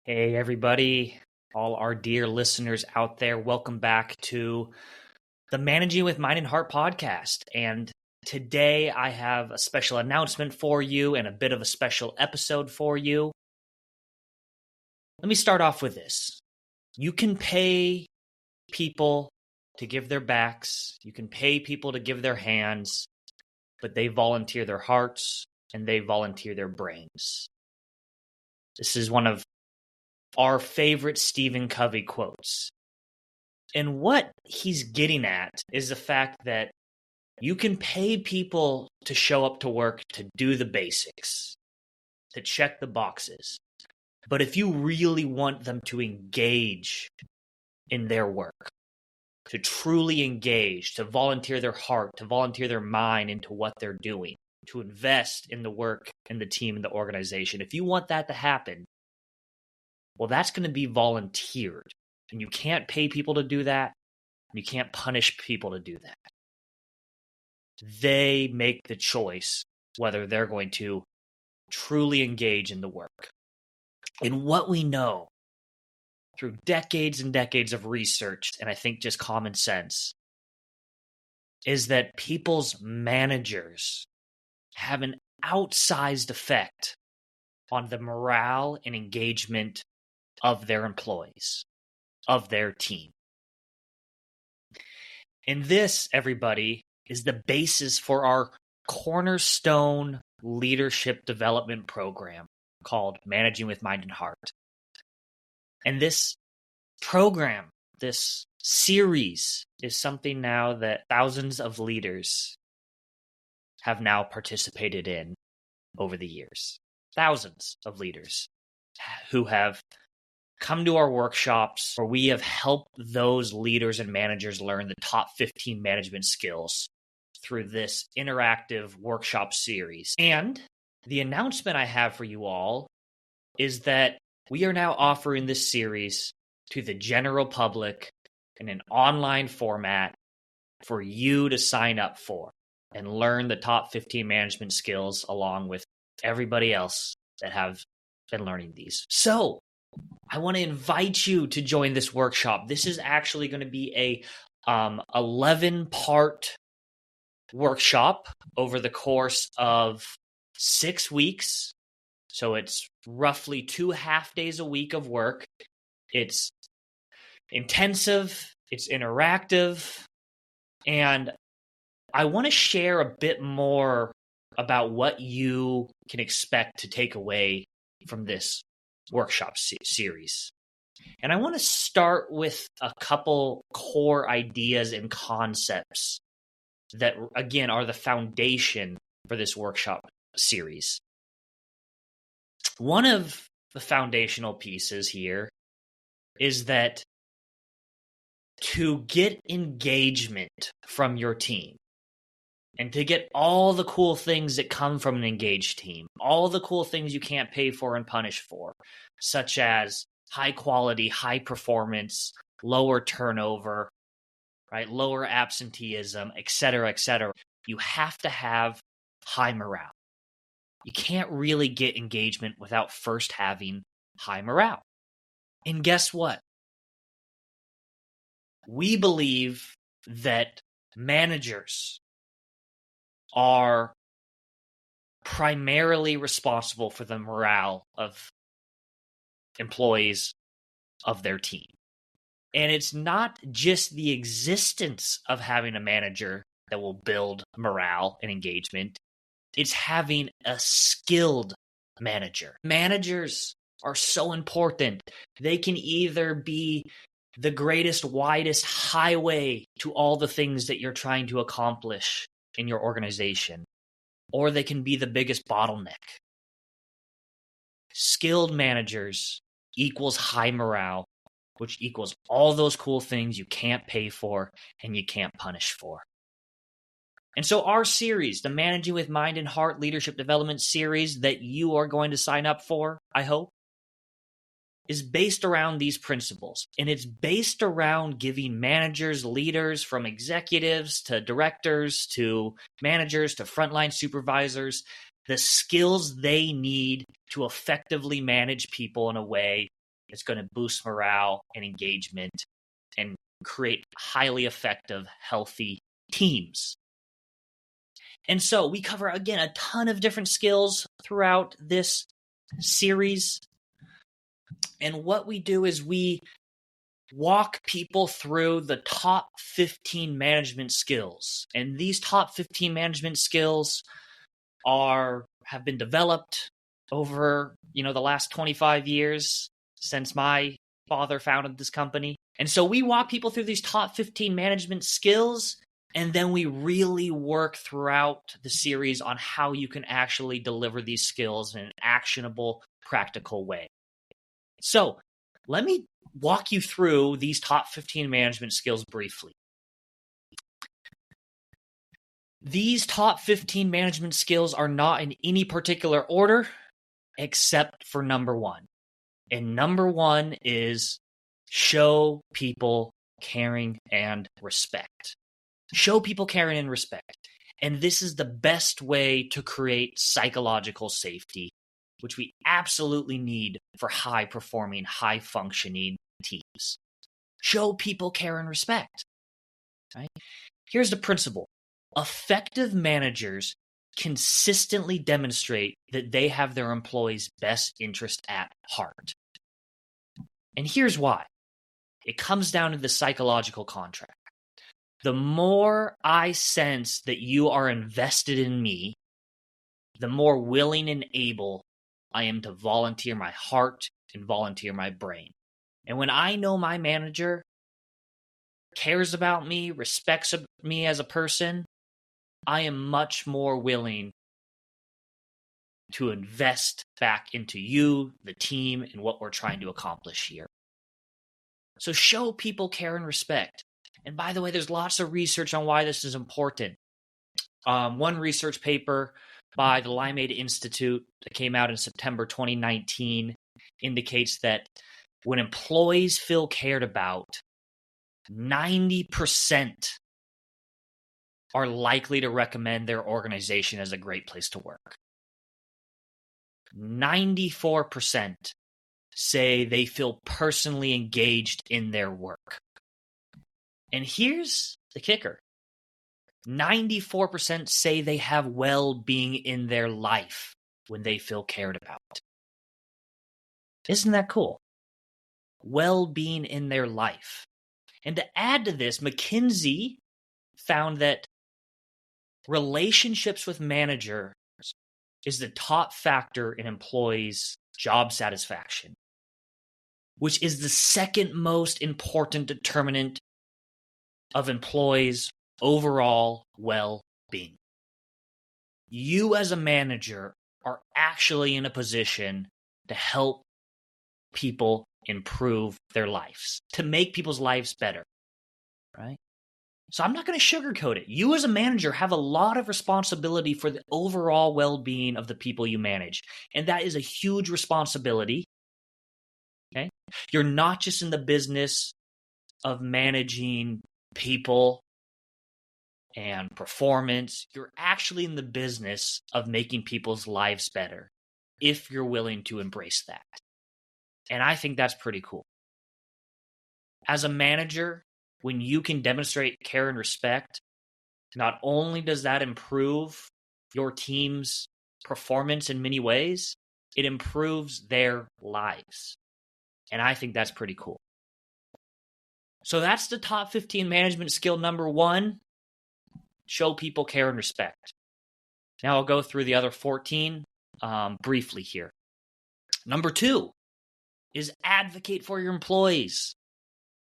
Hey, everybody, all our dear listeners out there, welcome back to the Managing with Mind and Heart podcast. And today I have a special announcement for you and a bit of a special episode for you. Let me start off with this. You can pay people to give their backs, you can pay people to give their hands, but they volunteer their hearts and they volunteer their brains. This is one of our favorite Stephen Covey quotes. And what he's getting at is the fact that you can pay people to show up to work to do the basics, to check the boxes. But if you really want them to engage in their work, to truly engage, to volunteer their heart, to volunteer their mind into what they're doing, to invest in the work and the team and the organization, if you want that to happen, well, that's going to be volunteered. And you can't pay people to do that. You can't punish people to do that. They make the choice whether they're going to truly engage in the work. And what we know through decades and decades of research, and I think just common sense, is that people's managers have an outsized effect on the morale and engagement of their employees, of their team. And this, everybody, is the basis for our cornerstone leadership development program called Managing with Mind and Heart. And this program, this series, is something now that thousands of leaders have now participated in over the years. Thousands of leaders who have come to our workshops where we have helped those leaders and managers learn the top 15 management skills through this interactive workshop series. And the announcement I have for you all is that we are now offering this series to the general public in an online format for you to sign up for and learn the top 15 management skills along with everybody else that have been learning these. So I want to invite you to join this workshop. This is actually going to be a 11-part workshop over the course of 6 weeks. So it's roughly 2 half days a week of work. It's intensive, it's interactive, and I want to share a bit more about what you can expect to take away from this workshop series. And I want to start with a couple core ideas and concepts that, again, are the foundation for this workshop series. One of the foundational pieces here is that to get engagement from your team and to get all the cool things that come from an engaged team, all the cool things you can't pay for and punish for, such as high quality, high performance, lower turnover, right, lower absenteeism, et cetera, you have to have high morale. You can't really get engagement without first having high morale. And guess what? We believe that managers are primarily responsible for the morale of employees of their team. And it's not just the existence of having a manager that will build morale and engagement. It's having a skilled manager. Managers are so important. They can either be the greatest, widest highway to all the things that you're trying to accomplish in your organization, or they can be the biggest bottleneck. Skilled managers equals high morale, which equals all those cool things you can't pay for and you can't punish for. And so our series, the Managing with Mind and Heart Leadership Development series that you are going to sign up for, I hope, is based around these principles. And it's based around giving managers, leaders, from executives to directors to managers to frontline supervisors, the skills they need to effectively manage people in a way it's going to boost morale and engagement and create highly effective, healthy teams. And so we cover, again, a ton of different skills throughout this series. And what we do is we walk people through the top 15 management skills. And these top 15 management skills have been developed over, the last 25 years since my father founded this company. And so we walk people through these top 15 management skills, and then we really work throughout the series on how you can actually deliver these skills in an actionable, practical way. So let me walk you through these top 15 management skills briefly. These top 15 management skills are not in any particular order except for number one. And number one is show people caring and respect. Show people caring and respect. And this is the best way to create psychological safety, which we absolutely need for high-performing, high-functioning teams. Show people care and respect. Right? Here's the principle. Effective managers consistently demonstrate that they have their employees' best interest at heart. And here's why. It comes down to the psychological contract. The more I sense that you are invested in me, the more willing and able I am to volunteer my heart and volunteer my brain. And when I know my manager cares about me, respects me as a person, I am much more willing to invest back into you, the team, and what we're trying to accomplish here. So show people care and respect. And by the way, there's lots of research on why this is important. One research paper by the Limeade Institute that came out in September 2019 indicates that when employees feel cared about, 90% are likely to recommend their organization as a great place to work. 94% say they feel personally engaged in their work. And here's the kicker. 94% say they have well-being in their life when they feel cared about. Isn't that cool? Well-being in their life. And to add to this, McKinsey found that relationships with managers is the top factor in employees' job satisfaction, which is the second most important determinant of employees' overall well-being. You as a manager are actually in a position to help people improve their lives, to make people's lives better, right? So I'm not going to sugarcoat it. You as a manager have a lot of responsibility for the overall well-being of the people you manage. And that is a huge responsibility. Okay? You're not just in the business of managing people and performance. You're actually in the business of making people's lives better if you're willing to embrace that. And I think that's pretty cool. As a manager, when you can demonstrate care and respect, not only does that improve your team's performance in many ways, it improves their lives. And I think that's pretty cool. So that's the top 15 management skill number one. Show people care and respect. Now I'll go through the other 14 briefly here. Number two is advocate for your employees.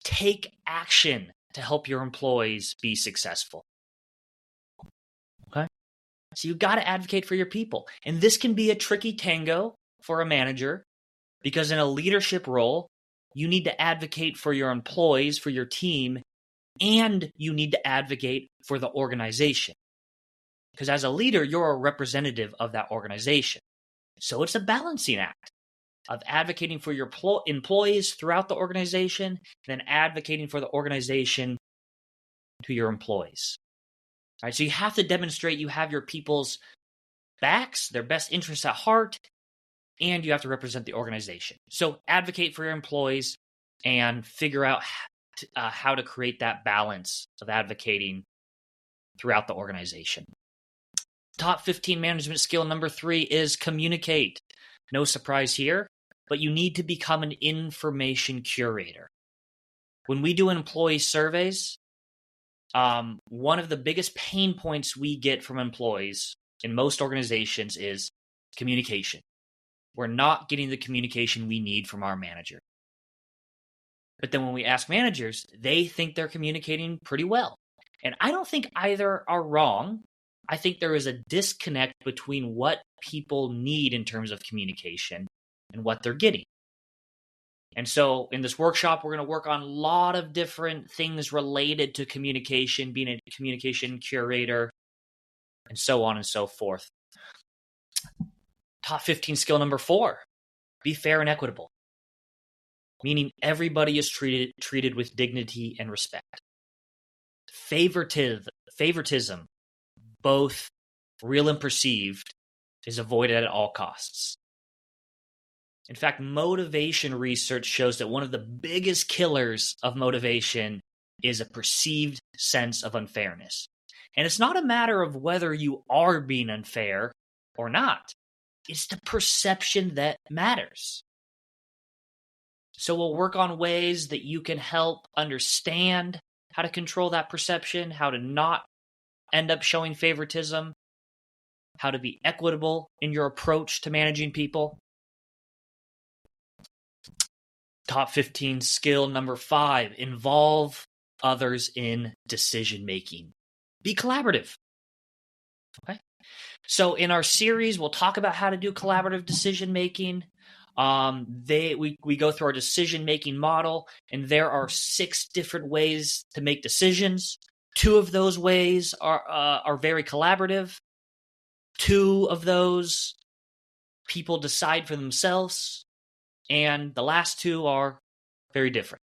Take action to help your employees be successful. Okay? So you've got to advocate for your people. And this can be a tricky tango for a manager because in a leadership role, you need to advocate for your employees, for your team, and you need to advocate for the organization. Because as a leader, you're a representative of that organization. So it's a balancing act of advocating for your employees throughout the organization, and then advocating for the organization to your employees. All right, so you have to demonstrate you have your people's backs, their best interests at heart, and you have to represent the organization. So advocate for your employees and figure out how to create that balance of advocating throughout the organization. Top 15 management skill number 3 is communicate. No surprise here, but you need to become an information curator. When we do employee surveys, one of the biggest pain points we get from employees in most organizations is communication. We're not getting the communication we need from our manager. But then when we ask managers, they think they're communicating pretty well. And I don't think either are wrong. I think there is a disconnect between what people need in terms of communication and what they're getting. And so in this workshop, we're going to work on a lot of different things related to communication, being a communication curator, and so on and so forth. Top 15 skill number 4, be fair and equitable, meaning everybody is treated with dignity and respect. Favoritism, both real and perceived, is avoided at all costs. In fact, motivation research shows that one of the biggest killers of motivation is a perceived sense of unfairness. And it's not a matter of whether you are being unfair or not. It's the perception that matters. So we'll work on ways that you can help understand how to control that perception, how to not end up showing favoritism, how to be equitable in your approach to managing people. Top 15 skill number 5, involve others in decision making. Be collaborative. Okay? So in our series, we'll talk about how to do collaborative decision making. We go through our decision making model, and there are 6 different ways to make decisions. 2 of those ways are very collaborative. 2 of those people decide for themselves, and the last 2 are very different.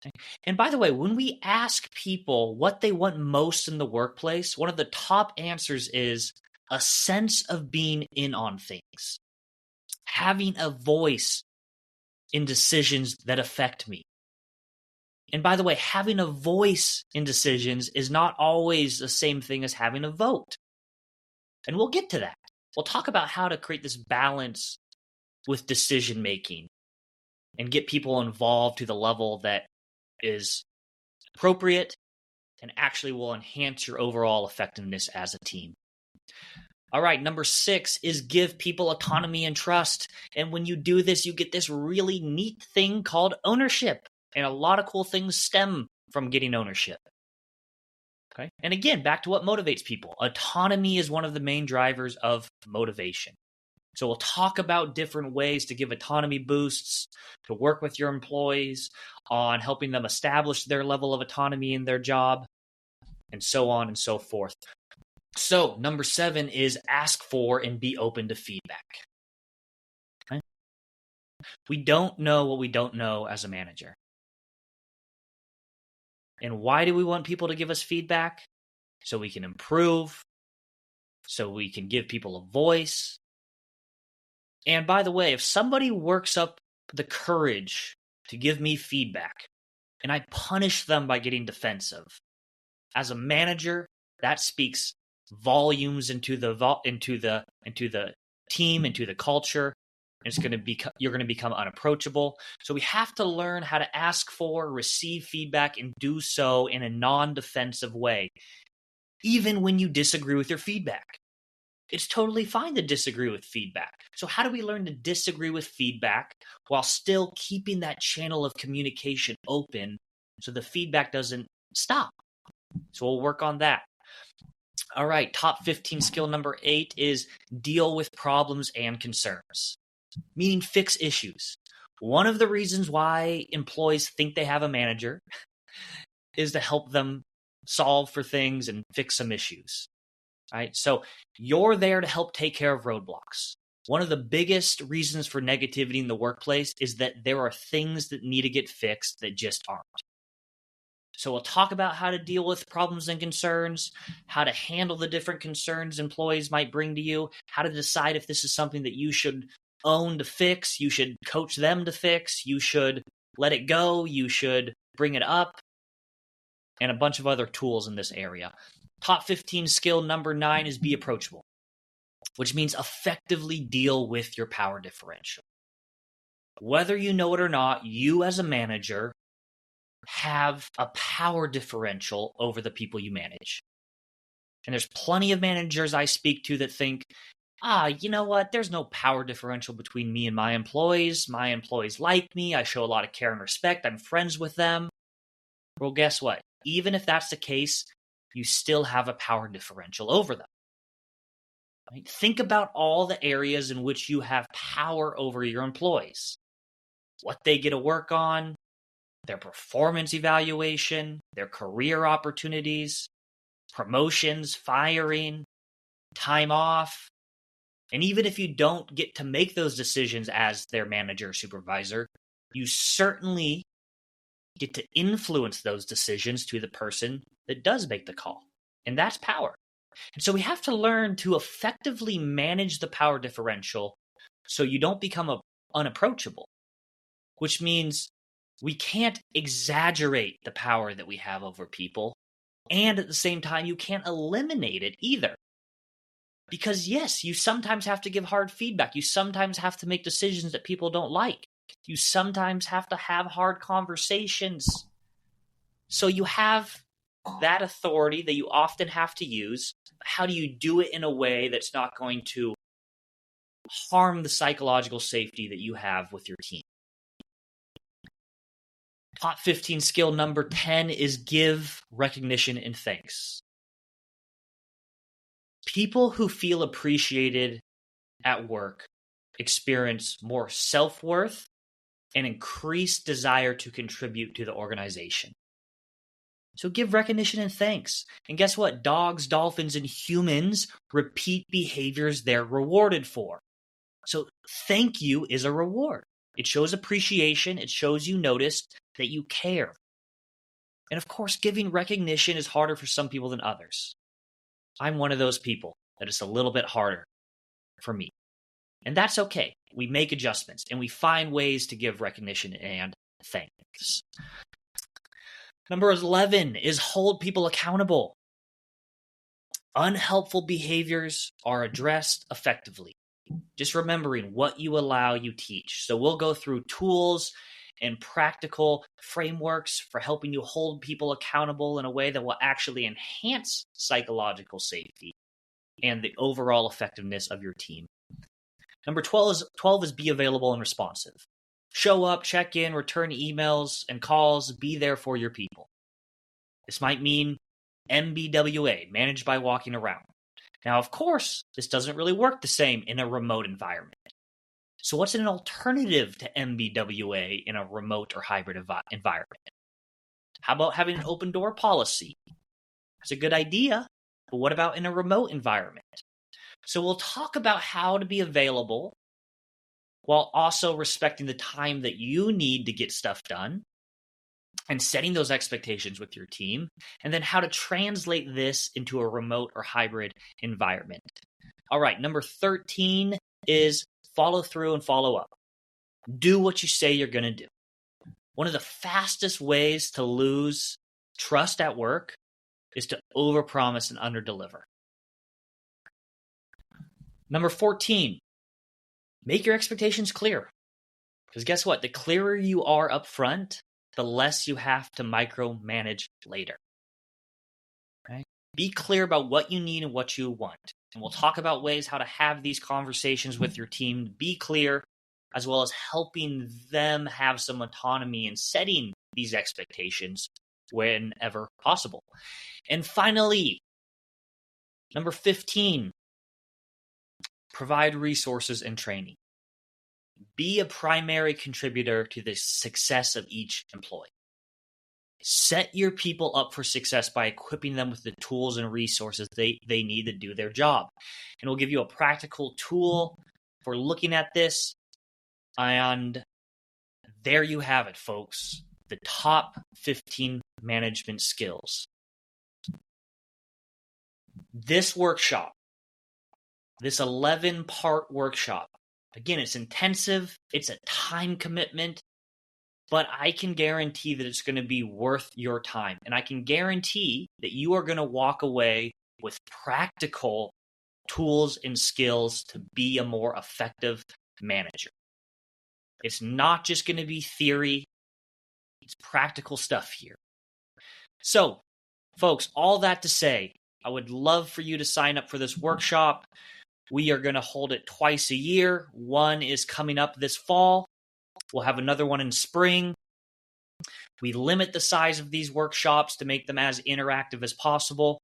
Okay? And by the way, when we ask people what they want most in the workplace, one of the top answers is a sense of being in on things, having a voice in decisions that affect me. And by the way, having a voice in decisions is not always the same thing as having a vote. And we'll get to that. We'll talk about how to create this balance with decision making and get people involved to the level that is appropriate and actually will enhance your overall effectiveness as a team. All right, number 6 is give people autonomy and trust. And when you do this, you get this really neat thing called ownership. And a lot of cool things stem from getting ownership. Okay. And again, back to what motivates people. Autonomy is one of the main drivers of motivation. So we'll talk about different ways to give autonomy boosts, to work with your employees on helping them establish their level of autonomy in their job, and so on and so forth. So number 7 is ask for and be open to feedback. Okay? We don't know what we don't know as a manager. And why do we want people to give us feedback? So we can improve, so we can give people a voice. And by the way, if somebody works up the courage to give me feedback and I punish them by getting defensive, as a manager, that speaks volumes into the team, into the culture. You're going to become unapproachable. So we have to learn how to ask for, receive feedback, and do so in a non-defensive way, even when you disagree with your feedback. It's totally fine to disagree with feedback. So how do we learn to disagree with feedback while still keeping that channel of communication open so the feedback doesn't stop? So we'll work on that. All right, top 15 skill number 8 is deal with problems and concerns, meaning fix issues. One of the reasons why employees think they have a manager is to help them solve for things and fix some issues. Right? So you're there to help take care of roadblocks. One of the biggest reasons for negativity in the workplace is that there are things that need to get fixed that just aren't. So we'll talk about how to deal with problems and concerns, how to handle the different concerns employees might bring to you, how to decide if this is something that you should own to fix, you should coach them to fix, you should let it go, you should bring it up, and a bunch of other tools in this area. Top 15 skill number 9 is be approachable, which means effectively deal with your power differential. Whether you know it or not, you as a manager have a power differential over the people you manage. And there's plenty of managers I speak to that think, you know what? There's no power differential between me and my employees. My employees like me. I show a lot of care and respect. I'm friends with them. Well, guess what? Even if that's the case, you still have a power differential over them. Right? Think about all the areas in which you have power over your employees. What they get to work on, their performance evaluation, their career opportunities, promotions, firing, time off. And even if you don't get to make those decisions as their manager or supervisor, you certainly get to influence those decisions to the person that does make the call. And that's power. And so we have to learn to effectively manage the power differential so you don't become unapproachable, which means we can't exaggerate the power that we have over people. And at the same time, you can't eliminate it either. Because yes, you sometimes have to give hard feedback. You sometimes have to make decisions that people don't like. You sometimes have to have hard conversations. So you have that authority that you often have to use. How do you do it in a way that's not going to harm the psychological safety that you have with your team? Top 15 skill number 10 is give recognition and thanks. People who feel appreciated at work experience more self-worth and increased desire to contribute to the organization. So give recognition and thanks. And guess what? Dogs, dolphins, and humans repeat behaviors they're rewarded for. So thank you is a reward. It shows appreciation. It shows you noticed that you care. And of course, giving recognition is harder for some people than others. I'm one of those people that it's a little bit harder for me. And that's okay. We make adjustments and we find ways to give recognition and thanks. Number 11 is hold people accountable. Unhelpful behaviors are addressed effectively. Just remembering what you allow, you teach. So we'll go through tools and practical frameworks for helping you hold people accountable in a way that will actually enhance psychological safety and the overall effectiveness of your team. Number 12 is be available and responsive. Show up, check in, return emails and calls, be there for your people. This might mean MBWA, managed by walking around. Now, of course, this doesn't really work the same in a remote environment. So what's an alternative to MBWA in a remote or hybrid environment? How about having an open door policy? That's a good idea, but what about in a remote environment? So we'll talk about how to be available while also respecting the time that you need to get stuff done and setting those expectations with your team, and then how to translate this into a remote or hybrid environment. All right, number 13 is follow through and follow up. Do what you say you're going to do. One of the fastest ways to lose trust at work is to overpromise and underdeliver. Number 14, make your expectations clear. Because guess what? The clearer you are up front, the less you have to micromanage later. Right? Be clear about what you need and what you want. And we'll talk about ways how to have these conversations with your team. Be clear, as well as helping them have some autonomy in setting these expectations whenever possible. And finally, number 15, provide resources and training. Be a primary contributor to the success of each employee. Set your people up for success by equipping them with the tools and resources they need to do their job. And we'll give you a practical tool for looking at this. And there you have it, folks. the top 15 management skills. This workshop, this 11-part workshop, again, it's intensive, it's a time commitment, but I can guarantee that it's going to be worth your time. And I can guarantee that you are going to walk away with practical tools and skills to be a more effective manager. It's not just going to be theory, it's practical stuff here. So, folks, all that to say, I would love for you to sign up for this workshop. We are going to hold it twice a year. One is coming up this fall. We'll have another one in spring. We limit the size of these workshops to make them as interactive as possible.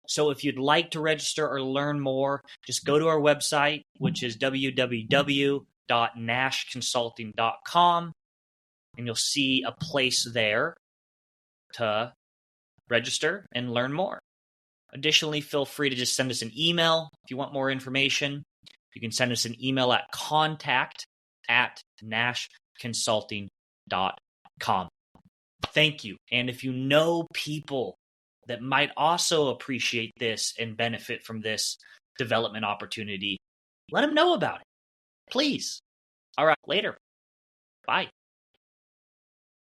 So if you'd like to register or learn more, just go to our website, which is www.nashconsulting.com, and you'll see a place there to register and learn more. Additionally, feel free to just send us an email if you want more information. You can send us an email at contact@nashconsulting.com. Thank you. And if you know people that might also appreciate this and benefit from this development opportunity, let them know about it. Please. All right, later. Bye.